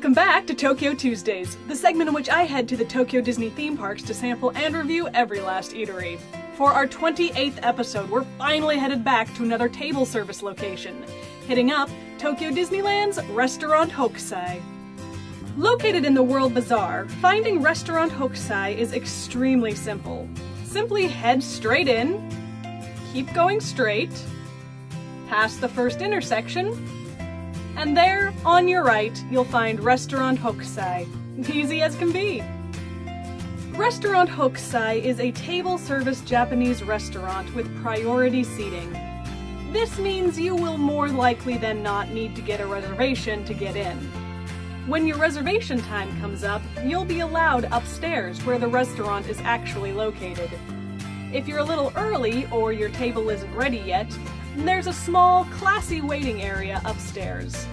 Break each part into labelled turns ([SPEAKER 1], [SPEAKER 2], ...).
[SPEAKER 1] Welcome back to Tokyo Tuesdays, the segment in which I head to the Tokyo Disney theme parks to sample and review every last eatery. For our 28th episode, we're finally headed back to another table service location, hitting up Tokyo Disneyland's Restaurant Hokusai. Located in the World Bazaar, finding Restaurant Hokusai is extremely simple. Simply head straight in, keep going straight, past the first intersection, and there, on your right, you'll find Restaurant Hokusai. Easy as can be. Restaurant Hokusai is a table service Japanese restaurant with priority seating. This means you will more likely than not need to get a reservation to get in. When your reservation time comes up, you'll be allowed upstairs where the restaurant is actually located. If you're a little early or your table isn't ready yet, there's a small, classy waiting area upstairs.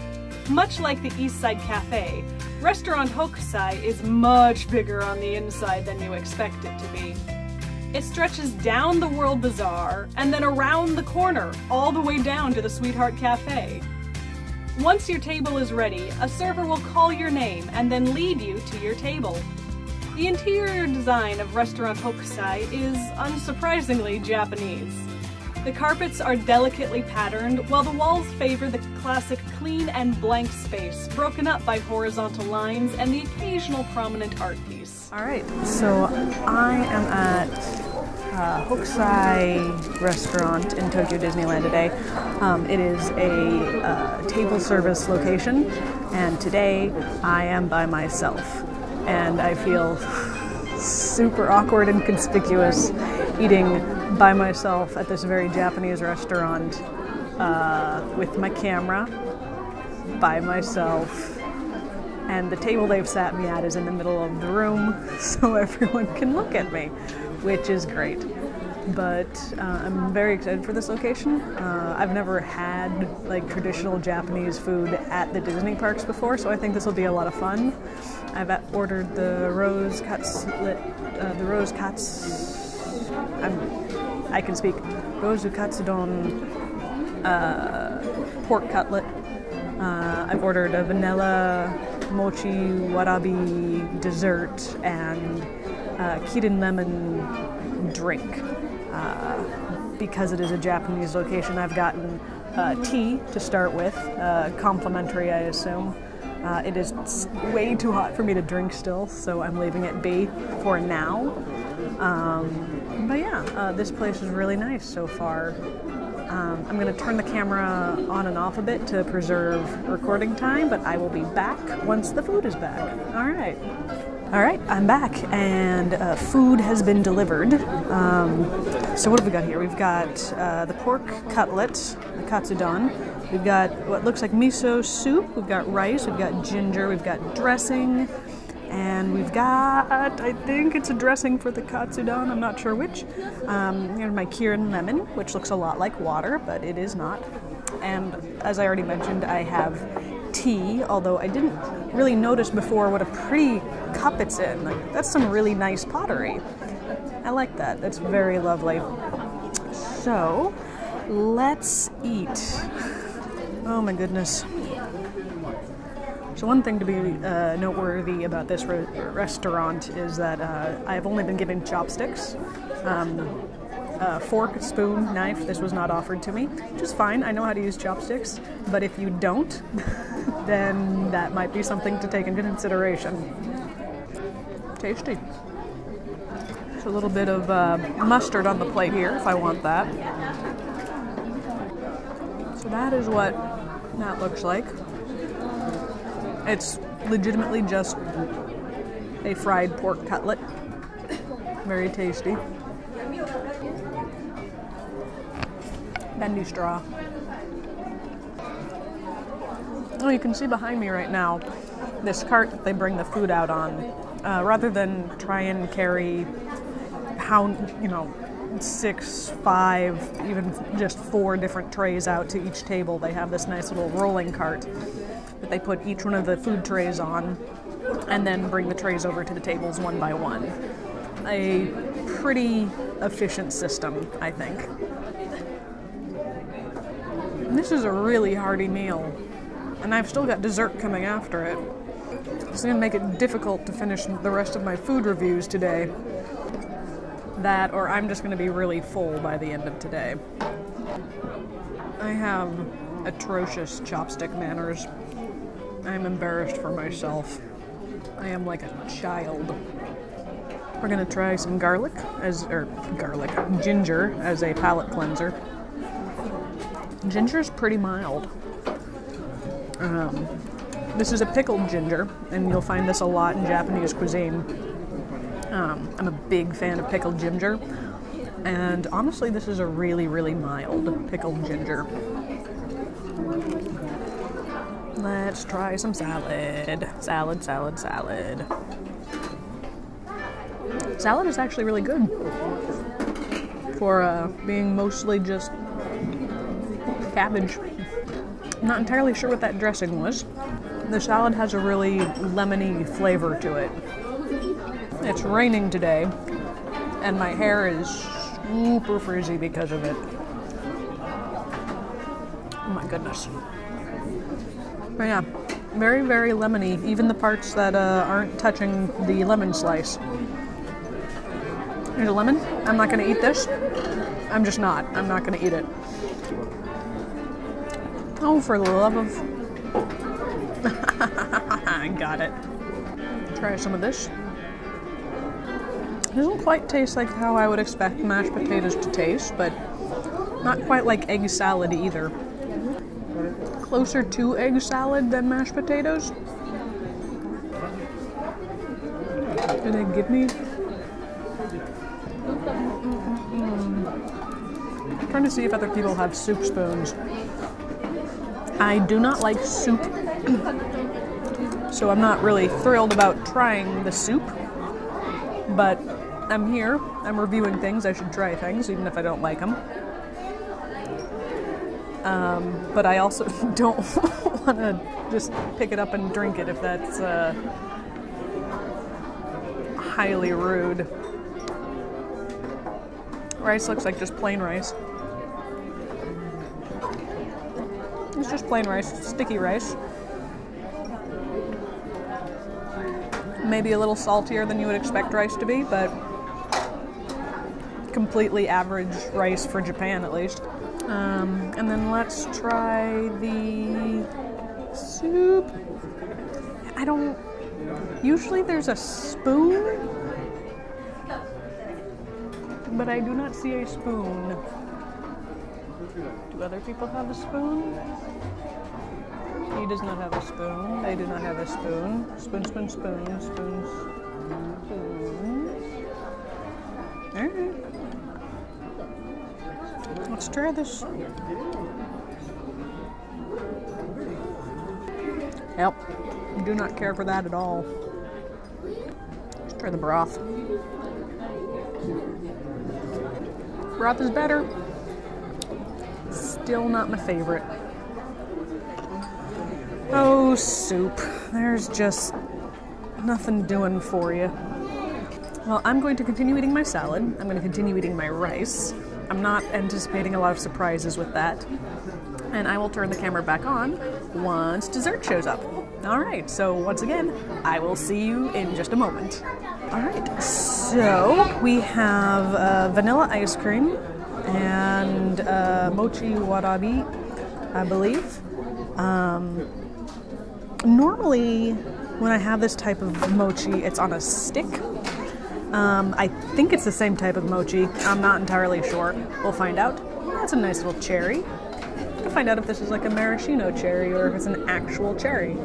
[SPEAKER 1] Much like the Eastside Cafe, Restaurant Hokusai is much bigger on the inside than you expect it to be. It stretches down the World Bazaar and then around the corner, all the way down to the Sweetheart Cafe. Once your table is ready, a server will call your name and then lead you to your table. The interior design of Restaurant Hokusai is unsurprisingly Japanese. The carpets are delicately patterned, while the walls favor the classic clean and blank space, broken up by horizontal lines and the occasional prominent art piece.
[SPEAKER 2] Alright, so I am at Hokusai restaurant in Tokyo Disneyland today. It is a table service location, and today I am by myself. And I feel super awkward and conspicuous eating by myself at this very Japanese restaurant with my camera, by myself, and the table they've sat me at is in the middle of the room so everyone can look at me, which is great. But I'm very excited for this location. I've never had like traditional Japanese food at the Disney parks before, so I think this will be a lot of fun. I've ordered the rose katsudon, I can speak, rozu katsudon pork cutlet. I've ordered a vanilla mochi warabi dessert and kirin lemon drink. Because it is a Japanese location, I've gotten tea to start with, complimentary I assume. It is way too hot for me to drink still, so I'm leaving it be for now. But yeah, this place is really nice so far. I'm going to turn the camera on and off a bit to preserve recording time, but I will be back once the food is back. Alright, I'm back, and food has been delivered. So what have we got here? We've got the pork cutlet, the katsudon. We've got what looks like miso soup. We've got rice. We've got ginger. We've got dressing. And we've got, I think it's a dressing for the katsudon, I'm not sure which. Here's my kirin lemon, which looks a lot like water, but it is not. And as I already mentioned, I have tea, although I didn't really notice before what a pretty cup it's in. Like, that's some really nice pottery. I like that. That's very lovely. So, let's eat. Oh my goodness. So one thing to be noteworthy about this restaurant is that I've only been given chopsticks. Fork, spoon, knife, this was not offered to me, which is fine. I know how to use chopsticks, but if you don't, then that might be something to take into consideration. Tasty. So a little bit of mustard on the plate here, if I want that. So that is what that looks like. It's legitimately just a fried pork cutlet. Very tasty. Bendy straw. Oh, you can see behind me right now this cart that they bring the food out on. Rather than try and carry 6, 5, even just 4 different trays out to each table, they have this nice little rolling cart that they put each one of the food trays on and then bring the trays over to the tables one by one. A pretty efficient system, I think. This is a really hearty meal, and I've still got dessert coming after it. It's going to make it difficult to finish the rest of my food reviews today. That, or I'm just going to be really full by the end of today. I have atrocious chopstick manners. I'm embarrassed for myself. I am like a child. We're going to try some ginger as a palate cleanser. Ginger's pretty mild. This is a pickled ginger, and you'll find this a lot in Japanese cuisine. I'm a big fan of pickled ginger, and honestly, this is a really, really mild pickled ginger. Let's try some salad. Salad. Salad is actually really good for being mostly just cabbage. I'm not entirely sure what that dressing was. The salad has a really lemony flavor to it. It's raining today, and my hair is super frizzy because of it. Oh my goodness. But yeah, very, very lemony, even the parts that aren't touching the lemon slice. Here's a lemon. I'm not going to eat this. I'm just not. I'm not going to eat it. Oh, for the love of... I got it. Try some of this. It doesn't quite taste like how I would expect mashed potatoes to taste, but not quite like egg salad either. Closer to egg salad than mashed potatoes. Did they give me? I'm trying to see if other people have soup spoons. I do not like soup, so I'm not really thrilled about trying the soup, but I'm here, I'm reviewing things, I should try things, even if I don't like them. But I also don't want to just pick it up and drink it if that's highly rude. Rice looks like just plain rice. It's just plain rice, sticky rice. Maybe a little saltier than you would expect rice to be, but completely average rice for Japan at least. And then let's try the soup. Usually there's a spoon, but I do not see a spoon. Do other people have a spoon? He does not have a spoon. They do not have a spoon. Spoon. Alright. Let's try this. Yep. Do not care for that at all. Let's try the broth. Broth is better. Still not my favorite. Oh, soup. There's just nothing doing for you. Well, I'm going to continue eating my salad. I'm going to continue eating my rice. I'm not anticipating a lot of surprises with that. And I will turn the camera back on once dessert shows up. All right, so once again, I will see you in just a moment. All right, so we have vanilla ice cream and mochi warabi, I believe. Normally, when I have this type of mochi, it's on a stick. I think it's the same type of mochi. I'm not entirely sure. We'll find out. That's a nice little cherry. We'll find out if this is like a maraschino cherry or if it's an actual cherry.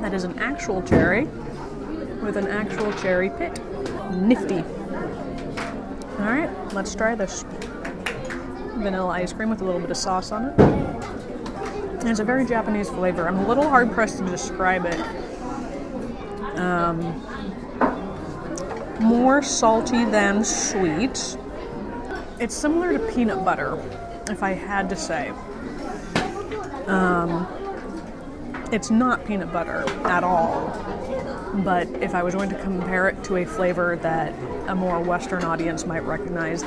[SPEAKER 2] That is an actual cherry with an actual cherry pit. Nifty. All right, let's try this. Vanilla ice cream with a little bit of sauce on it. And it's a very Japanese flavor. I'm a little hard pressed to describe it. More salty than sweet. It's similar to peanut butter, if I had to say. It's not peanut butter at all, but if I was going to compare it to a flavor that a more Western audience might recognize,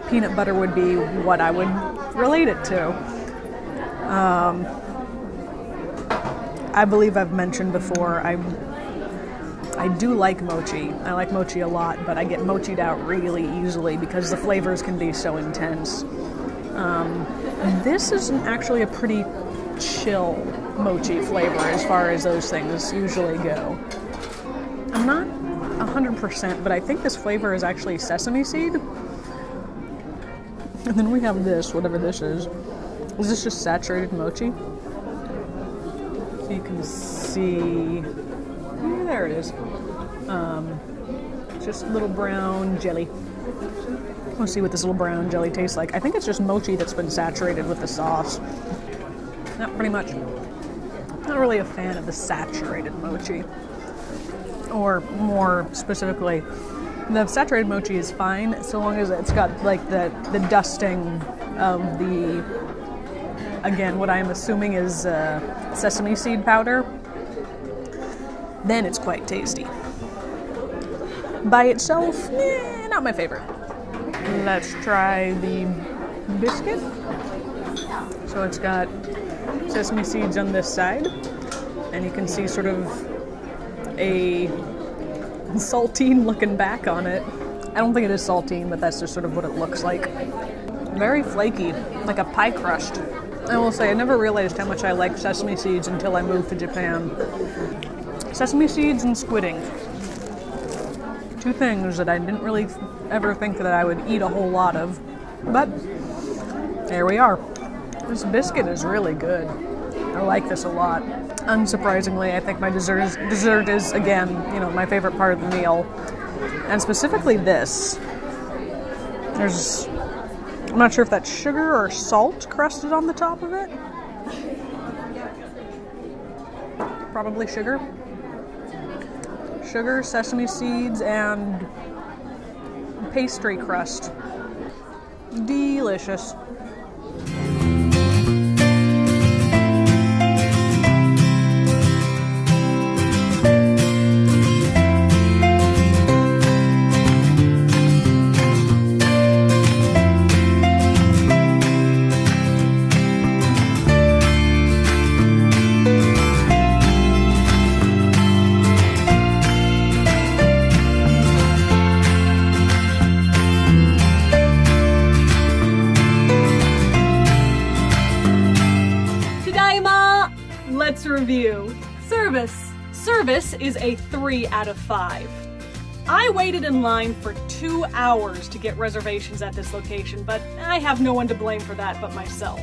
[SPEAKER 2] peanut butter would be what I would relate it to. I believe I've mentioned before, I do like mochi. I like mochi a lot, but I get mochied out really easily because the flavors can be so intense. This is actually a pretty chill mochi flavor as far as those things usually go. I'm not 100%, but I think this flavor is actually sesame seed. And then we have this, whatever this is. Is this just saturated mochi? So you can see, there it is. Just little brown jelly. Let's see what this little brown jelly tastes like. I think it's just mochi that's been saturated with the sauce. Not pretty much. Not really a fan of the saturated mochi. Or more specifically, the saturated mochi is fine so long as it's got like the dusting of the, again, what I'm assuming is sesame seed powder. Then it's quite tasty. By itself, not my favorite. Let's try the biscuit. So it's got sesame seeds on this side, and you can see sort of a saltine looking back on it. I don't think it is saltine, but that's just sort of what it looks like. Very flaky, like a pie crust. I will say, I never realized how much I liked sesame seeds until I moved to Japan. Sesame seeds and squid ink. Two things that I didn't really ever think that I would eat a whole lot of, but there we are. This biscuit is really good. I like this a lot. Unsurprisingly, I think my dessert is, again, my favorite part of the meal. And specifically this. I'm not sure if that's sugar or salt crusted on the top of it. Probably sugar. Sugar, sesame seeds, and pastry crust. Delicious.
[SPEAKER 1] Let's review. Service is a 3 out of 5. I waited in line for 2 hours to get reservations at this location, but I have no one to blame for that but myself.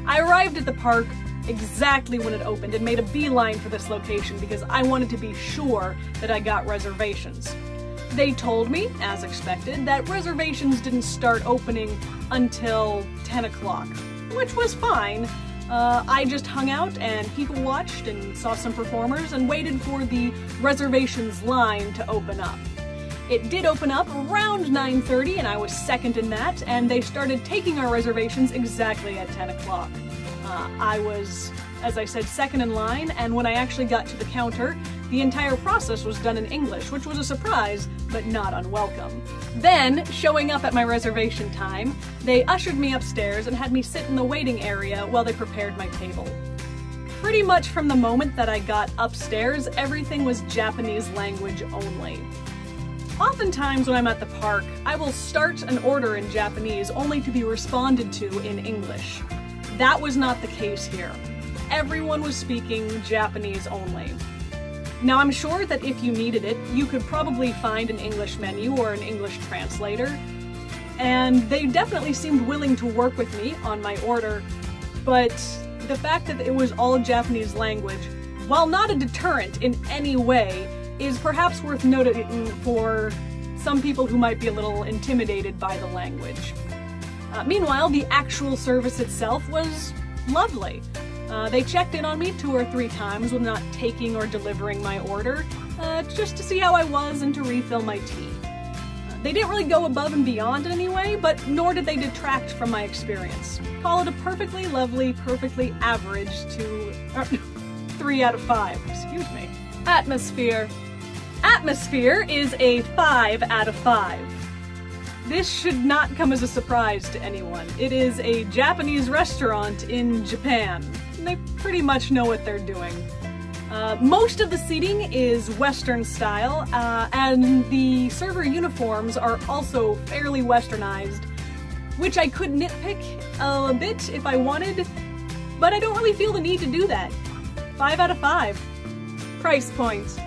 [SPEAKER 1] I arrived at the park exactly when it opened and made a beeline for this location because I wanted to be sure that I got reservations. They told me, as expected, that reservations didn't start opening until 10 o'clock, which was fine. I just hung out and people watched and saw some performers and waited for the reservations line to open up. It did open up around 9:30 and I was second in that, and they started taking our reservations exactly at 10 o'clock. I was, as I said, second in line, and when I actually got to the counter, the entire process was done in English, which was a surprise, but not unwelcome. Then, showing up at my reservation time, they ushered me upstairs and had me sit in the waiting area while they prepared my table. Pretty much from the moment that I got upstairs, everything was Japanese language only. Oftentimes when I'm at the park, I will start an order in Japanese only to be responded to in English. That was not the case here. Everyone was speaking Japanese only. Now, I'm sure that if you needed it, you could probably find an English menu or an English translator, and they definitely seemed willing to work with me on my order, but the fact that it was all Japanese language, while not a deterrent in any way, is perhaps worth noting for some people who might be a little intimidated by the language. Meanwhile, the actual service itself was lovely. They checked in on me 2 or 3 times when not taking or delivering my order, just to see how I was and to refill my tea. They didn't really go above and beyond in any way, but nor did they detract from my experience. Call it a perfectly lovely, perfectly average to 3 out of 5, excuse me. Atmosphere. Atmosphere is a 5 out of 5. This should not come as a surprise to anyone. It is a Japanese restaurant in Japan. They pretty much know what they're doing. Most of the seating is Western style, and the server uniforms are also fairly westernized, which I could nitpick a bit if I wanted, but I don't really feel the need to do that. 5 out of 5. Price point.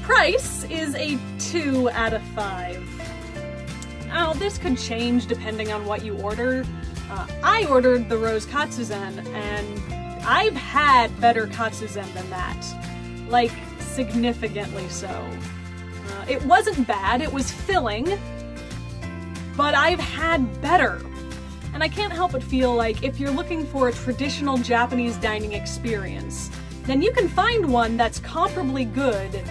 [SPEAKER 1] Price is a 2 out of 5. Now, this could change depending on what you order. I ordered the Rose Katsuzen, and I've had better Katsuzen than that. Like, significantly so. It wasn't bad, it was filling, but I've had better. And I can't help but feel like if you're looking for a traditional Japanese dining experience, then you can find one that's comparably good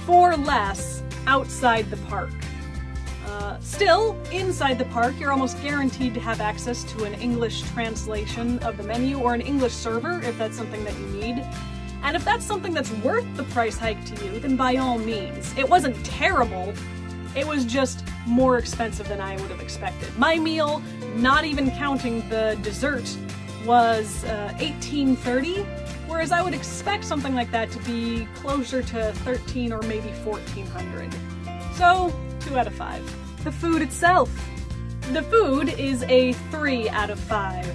[SPEAKER 1] for less outside the park. Still, inside the park, you're almost guaranteed to have access to an English translation of the menu or an English server if that's something that you need. And if that's something that's worth the price hike to you, then by all means. It wasn't terrible, it was just more expensive than I would have expected. My meal, not even counting the dessert, was $18.30, whereas I would expect something like that to be closer to $1,300 or maybe $1,400. So, 2 out of 5. The food itself. The food is a 3 out of 5.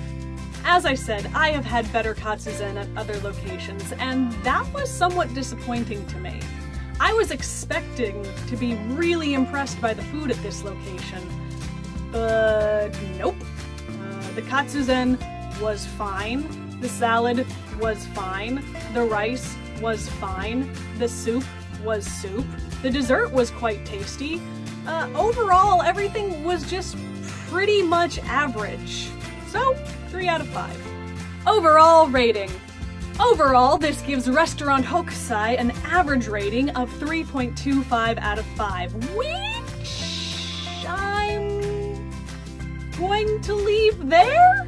[SPEAKER 1] As I said, I have had better katsuzen at other locations, and that was somewhat disappointing to me. I was expecting to be really impressed by the food at this location, but nope. The katsuzen was fine, the salad was fine, the rice was fine, the soup was soup, the dessert was quite tasty. Overall, everything was just pretty much average. So, 3 out of 5. Overall rating. Overall, this gives Restaurant Hokusai an average rating of 3.25 out of 5, which I'm going to leave there?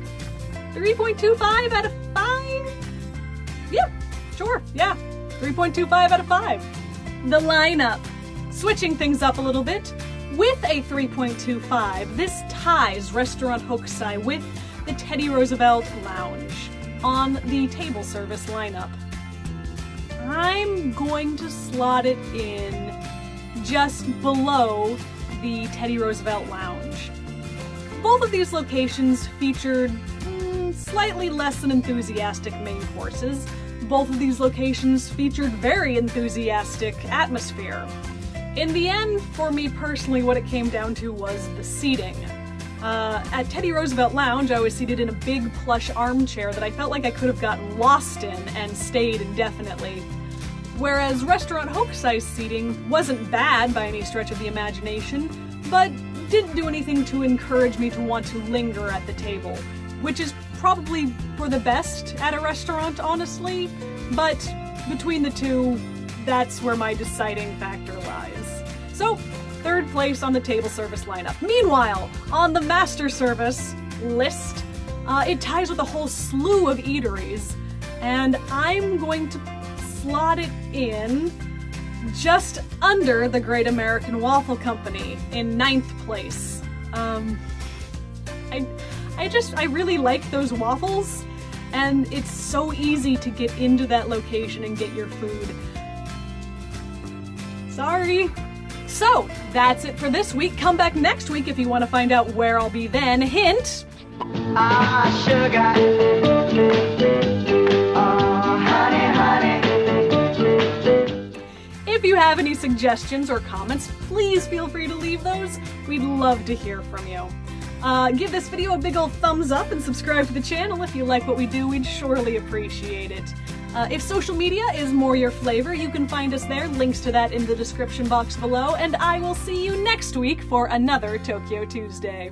[SPEAKER 1] 3.25 out of 5? Yeah, sure, yeah. 3.25 out of 5. The lineup. Switching things up a little bit, with a 3.25, this ties Restaurant Hokusai with the Teddy Roosevelt Lounge on the table service lineup. I'm going to slot it in just below the Teddy Roosevelt Lounge. Both of these locations featured slightly less than enthusiastic main courses. Both of these locations featured very enthusiastic atmosphere. In the end, for me personally, what it came down to was the seating. At Teddy Roosevelt Lounge, I was seated in a big plush armchair that I felt like I could have gotten lost in and stayed indefinitely. Whereas Restaurant Hokusai's seating wasn't bad by any stretch of the imagination, but didn't do anything to encourage me to want to linger at the table, which is probably for the best at a restaurant, honestly, but between the two, that's where my deciding factor lies. So, 3rd place on the table service lineup. Meanwhile, on the master service list, it ties with a whole slew of eateries, and I'm going to slot it in just under the Great American Waffle Company in 9th place. I really like those waffles, and it's so easy to get into that location and get your food. Sorry. So, that's it for this week. Come back next week if you want to find out where I'll be then. Hint! Sugar. Honey. If you have any suggestions or comments, please feel free to leave those. We'd love to hear from you. Give this video a big old thumbs up and subscribe to the channel if you like what we do. We'd surely appreciate it. If social media is more your flavor, you can find us there, links to that in the description box below, and I will see you next week for another Tokyo Tuesday.